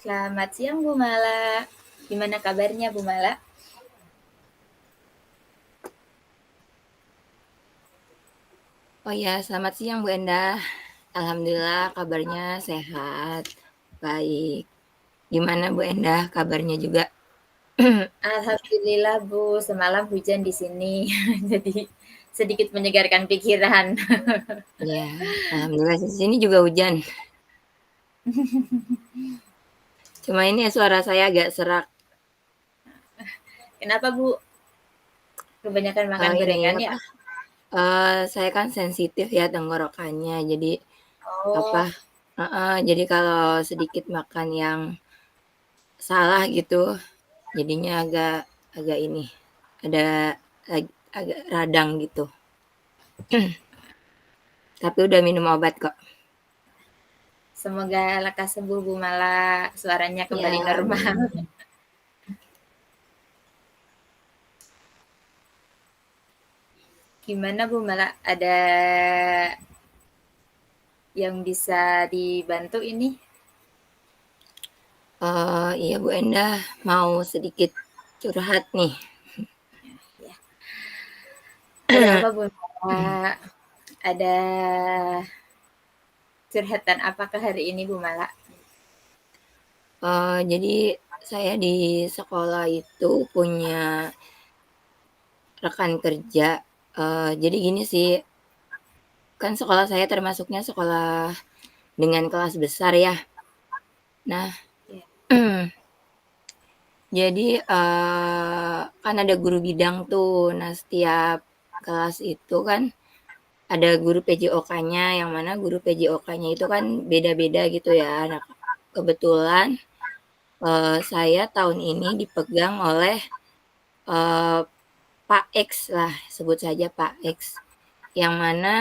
Selamat siang Bu Mala. Gimana kabarnya Bu Mala? Oh ya, selamat siang Bu Endah. Alhamdulillah kabarnya sehat, baik. Gimana Bu Endah kabarnya juga? Alhamdulillah Bu, semalam hujan di sini. Jadi sedikit menyegarkan pikiran. Ya, alhamdulillah di sini juga hujan. Cuma ini suara saya agak serak. Kenapa Bu? Kebanyakan makan Ini gorengan ya? apa? Saya kan sensitif ya tenggorokannya. Jadi apa? Oh, Jadi kalau sedikit makan yang salah gitu, jadinya agak agak ini ada agak radang gitu. Tapi udah minum obat kok. semoga lekas sembuh Bu Mala. Suaranya Ya, kembali normal. amin. Gimana Bu Mala? Ada yang bisa dibantu ini? Iya Bu Endah, mau sedikit curhat nih. Ya. Ada apa Bu Mala? Ada curhatan apakah hari ini Bu Mala? Jadi saya di sekolah itu punya rekan kerja, jadi gini sih, kan sekolah saya termasuknya sekolah dengan kelas besar ya. Nah, Ya. jadi, kan ada guru bidang tuh. Nah, setiap kelas itu kan ada guru PJOK-nya, yang mana guru PJOK-nya itu kan beda-beda gitu ya. Nah, kebetulan, saya tahun ini dipegang oleh, eee, Pak X lah, sebut saja Pak X. Yang mana,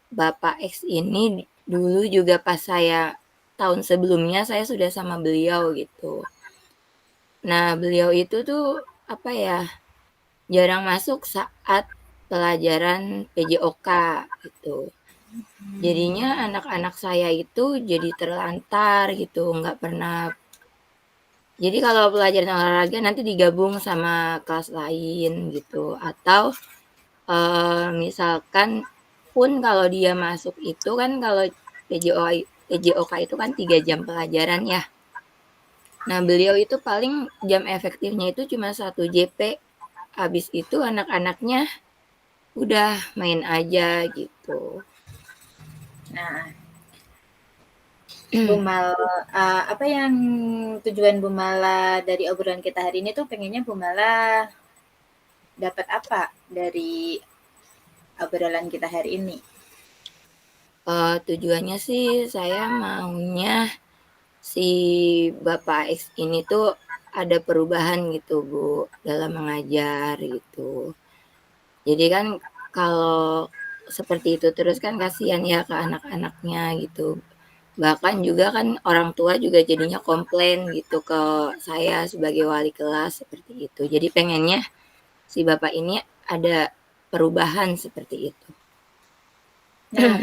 Bapak X ini dulu juga pas saya tahun sebelumnya saya sudah sama beliau gitu. Nah, beliau itu tuh, apa ya, jarang masuk saat pelajaran PJOK gitu. Jadinya anak-anak saya itu jadi terlantar gitu, nggak pernah jadi kalau pelajaran olahraga nanti digabung sama kelas lain gitu, atau misalkan pun kalau dia masuk itu kan kalau PJOK itu kan 3 jam pelajaran ya. Nah, beliau itu paling jam efektifnya itu cuma 1 JP, habis itu anak-anaknya udah main aja gitu. Nah, Bu Mal, apa yang tujuan Bu Mala dari obrolan kita hari ini tuh pengennya Bu Mala dapat apa dari obrolan kita hari ini? Tujuannya sih saya maunya si Bapak X ini tuh ada perubahan gitu, Bu, dalam mengajar gitu. Jadi kan kalau seperti itu terus kan kasihan ya ke anak-anaknya gitu. Bahkan juga kan orang tua juga jadinya komplain gitu ke saya sebagai wali kelas seperti itu. Jadi pengennya si bapak ini ada perubahan seperti itu. Nah,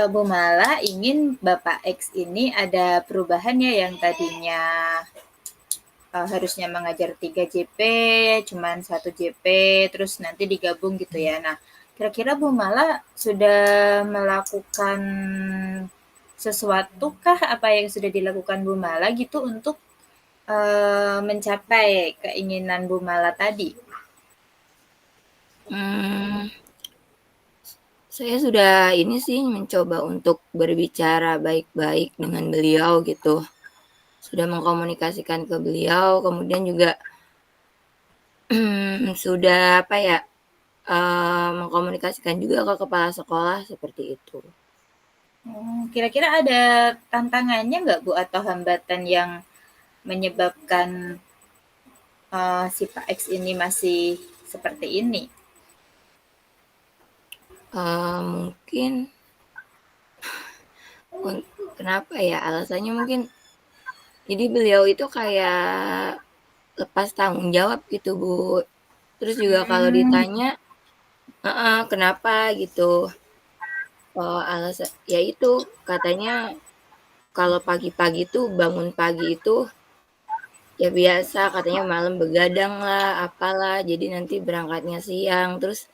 Bu Mala ingin Bapak X ini ada perubahannya yang tadinya harusnya mengajar 3 JP, cuman 1 JP, terus nanti digabung gitu ya. Nah, kira-kira Bu Mala sudah melakukan sesuatu kah apa yang sudah dilakukan Bu Mala gitu untuk mencapai keinginan Bu Mala tadi? Hmm, saya sudah ini sih mencoba untuk berbicara baik-baik dengan beliau gitu. Sudah mengkomunikasikan ke beliau, kemudian juga sudah apa ya, mengkomunikasikan juga ke kepala sekolah seperti itu. Kira-kira ada tantangannya nggak Bu atau hambatan yang menyebabkan si Pak X ini masih seperti ini? Mungkin kenapa ya, alasannya mungkin jadi beliau itu kayak lepas tanggung jawab gitu, Bu. Terus juga kalau Hmm, ditanya kenapa gitu, alasan ya itu katanya kalau pagi-pagi tuh bangun pagi itu ya biasa katanya malam begadang lah, apalah, jadi nanti berangkatnya siang, terus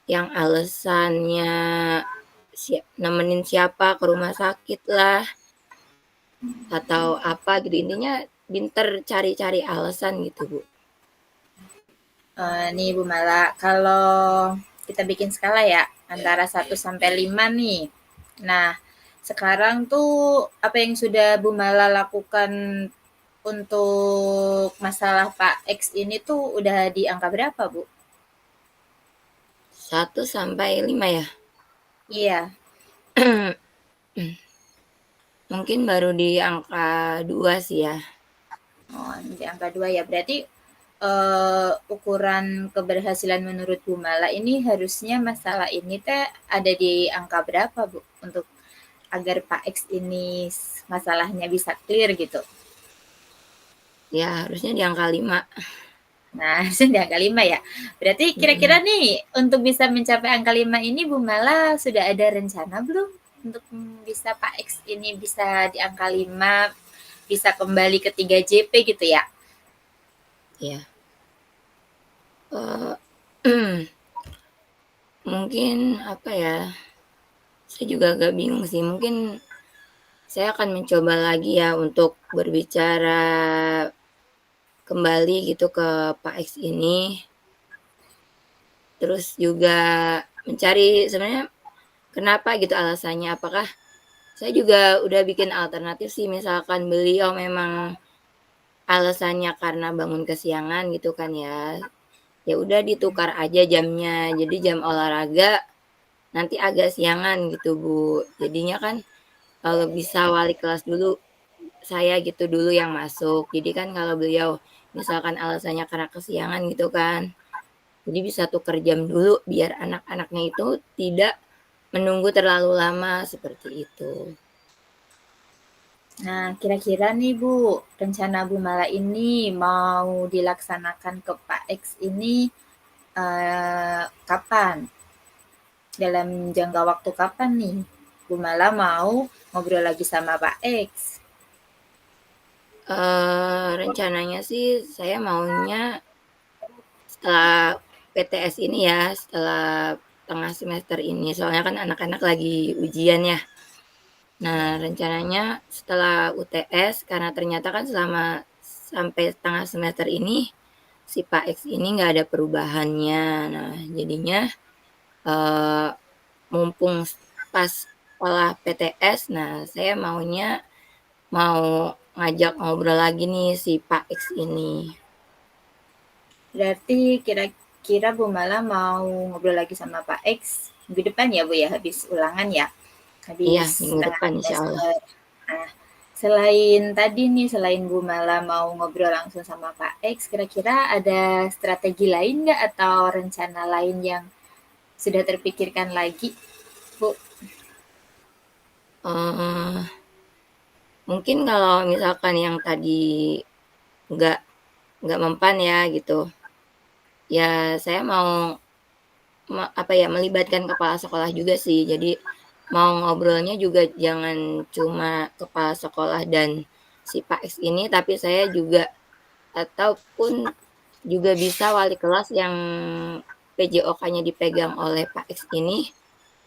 yang alasannya nemenin siapa ke rumah sakit lah, atau apa gitu, intinya pinter cari-cari alasan gitu, Bu. Nih Bu Mala, kalau kita bikin skala ya, antara 1 sampai 5 nih. Nah, sekarang tuh apa yang sudah Bu Mala lakukan untuk masalah Pak X ini tuh udah di angka berapa, Bu? 1 sampai 5 ya? Iya. Mungkin baru di angka 2 sih ya. Oh, di angka 2 ya. Berarti ukuran keberhasilan menurut Bu Mala ini harusnya masalah ini teh ada di angka berapa, Bu? Untuk agar Pak X ini masalahnya bisa clear gitu. Ya harusnya di angka 5. Nah, harusnya di angka 5 ya. Berarti kira-kira Mhm. nih untuk bisa mencapai angka 5 ini Bu Mala sudah ada rencana belum untuk bisa Pak X ini bisa di angka 5, bisa kembali ke 3 JP gitu ya? Iya. Mungkin apa ya, saya juga agak bingung sih, mungkin saya akan mencoba lagi ya untuk berbicara kembali gitu ke Pak X ini, terus juga mencari sebenarnya kenapa gitu alasannya, apakah saya juga udah bikin alternatif sih, misalkan beliau memang alasannya karena bangun kesiangan gitu kan ya, ya udah ditukar aja jamnya, jadi jam olahraga nanti agak siangan gitu, Bu. Jadinya kan bisa wali kelas dulu, saya gitu dulu yang masuk. Jadi kan kalau beliau misalkan alasannya karena kesiangan gitu kan, jadi bisa tuker jam dulu biar anak-anaknya itu tidak menunggu terlalu lama seperti itu. Nah, kira-kira nih Bu, rencana Bu Mala ini mau dilaksanakan ke Pak X ini kapan? Dalam jangka waktu kapan nih? Bu Mala mau ngobrol lagi sama Pak X. Rencananya sih saya maunya setelah PTS ini ya, setelah tengah semester ini, soalnya kan anak-anak lagi ujian ya. Nah, rencananya setelah UTS, karena ternyata kan selama sampai setengah semester ini, si Pak X ini nggak ada perubahannya. Nah, jadinya eh, mumpung pas sekolah PTS, nah saya maunya mau ngajak ngobrol lagi nih si Pak X ini. Berarti kira-kira Bu Mala mau ngobrol lagi sama Pak X minggu depan ya Bu ya, habis ulangan ya, Iya, habis minggu tengah depan insya Allah. semester. Nah, selain tadi nih, selain Bu Mala mau ngobrol langsung sama Pak X, kira-kira ada strategi lain nggak atau rencana lain yang sudah terpikirkan lagi, Bu? Eh, Mungkin kalau misalkan yang tadi nggak nggak mempan ya gitu, ya saya mau apa ya, melibatkan kepala sekolah juga sih. Jadi mau ngobrolnya juga jangan cuma kepala sekolah dan si Pak X ini, tapi saya juga ataupun juga bisa wali kelas yang PJOK-nya dipegang oleh Pak X ini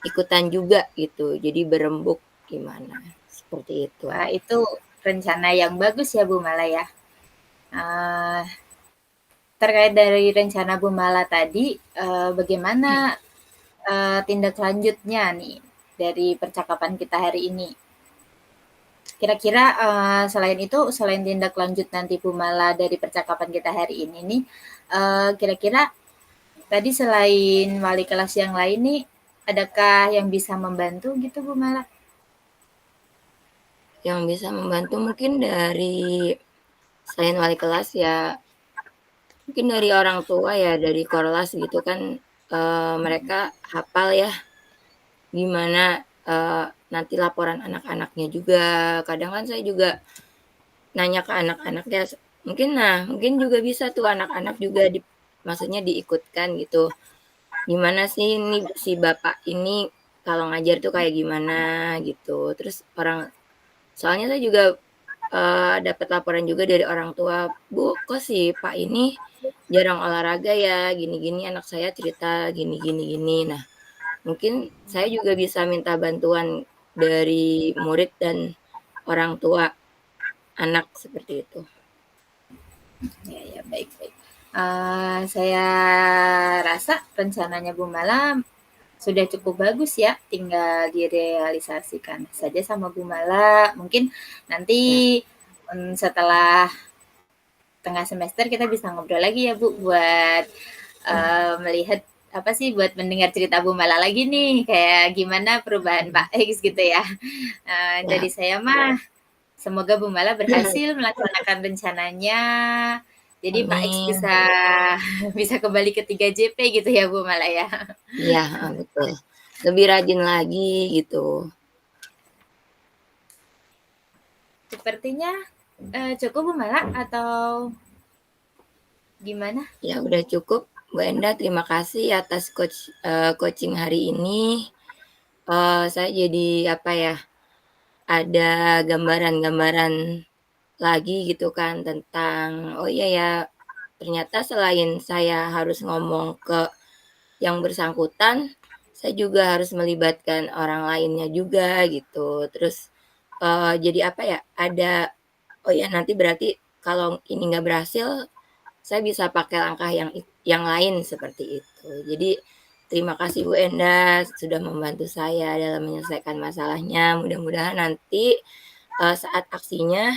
ikutan juga gitu. Jadi berembuk gimana seperti itu. Wah, itu rencana yang bagus ya Bu Mala ya. Uh, Terkait dari rencana Bu Mala tadi, bagaimana tindak lanjutnya nih dari percakapan kita hari ini? Kira-kira selain itu, selain tindak lanjut nanti Bu Mala dari percakapan kita hari ini nih, kira-kira tadi selain wali kelas yang lain nih, adakah yang bisa membantu gitu Bu Mala? Yang bisa membantu mungkin dari selain wali kelas ya, mungkin dari orang tua ya, dari kelas gitu kan, mereka hafal ya gimana nanti laporan anak-anaknya juga. Kadang kan saya juga nanya ke anak-anaknya, mungkin juga bisa tuh anak-anak juga maksudnya diikutkan gitu. Gimana sih ini si bapak ini kalau ngajar tuh kayak gimana gitu. Terus orang Soalnya saya juga dapat laporan juga dari orang tua, "Bu, kok si Pak ini jarang olahraga ya, gini-gini, anak saya cerita gini gini gini." Nah, mungkin saya juga bisa minta bantuan dari murid dan orang tua anak seperti itu. Ya, ya, baik, baik. Saya rasa rencananya Bu Mala sudah cukup bagus ya, tinggal direalisasikan saja sama Bu Mala. Mungkin nanti Ya. setelah tengah semester kita bisa ngobrol lagi ya Bu buat melihat apa sih buat mendengar cerita Bu Mala lagi nih kayak gimana perubahan Pak X gitu ya. Dari Ya. saya mah semoga Bu Mala berhasil melaksanakan rencananya. Jadi Pak X Amin. bisa bisa kembali ke 3JP gitu ya Bu Mala ya. Iya, betul. Lebih rajin lagi gitu. Sepertinya cukup Bu Mala atau gimana? Ya udah cukup, Bu Enda. Terima kasih atas coaching hari ini. Saya jadi apa ya? Ada gambaran-gambaran lagi gitu kan tentang oh iya ya ternyata selain saya harus ngomong ke yang bersangkutan, saya juga harus melibatkan orang lainnya juga gitu. Terus jadi apa ya? Ada oh ya nanti berarti kalau ini nggak berhasil saya bisa pakai langkah yang lain seperti itu. Jadi terima kasih Bu Enda sudah membantu saya dalam menyelesaikan masalahnya. Mudah-mudahan nanti saat aksinya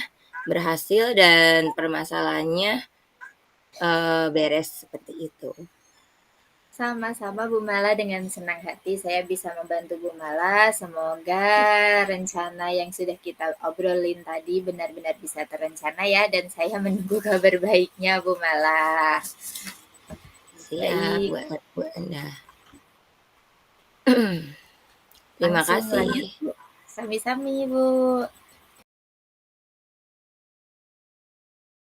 berhasil dan permasalahannya beres seperti itu. Sama-sama Bu Mala, dengan senang hati saya bisa membantu Bu Mala. Semoga rencana yang sudah kita obrolin tadi benar-benar bisa terencana ya, dan saya menunggu kabar baiknya Bu Mala. Siap, Baik, Bu Enda. Terima langsung lanjut kasih. Bu. Sami-sami Bu.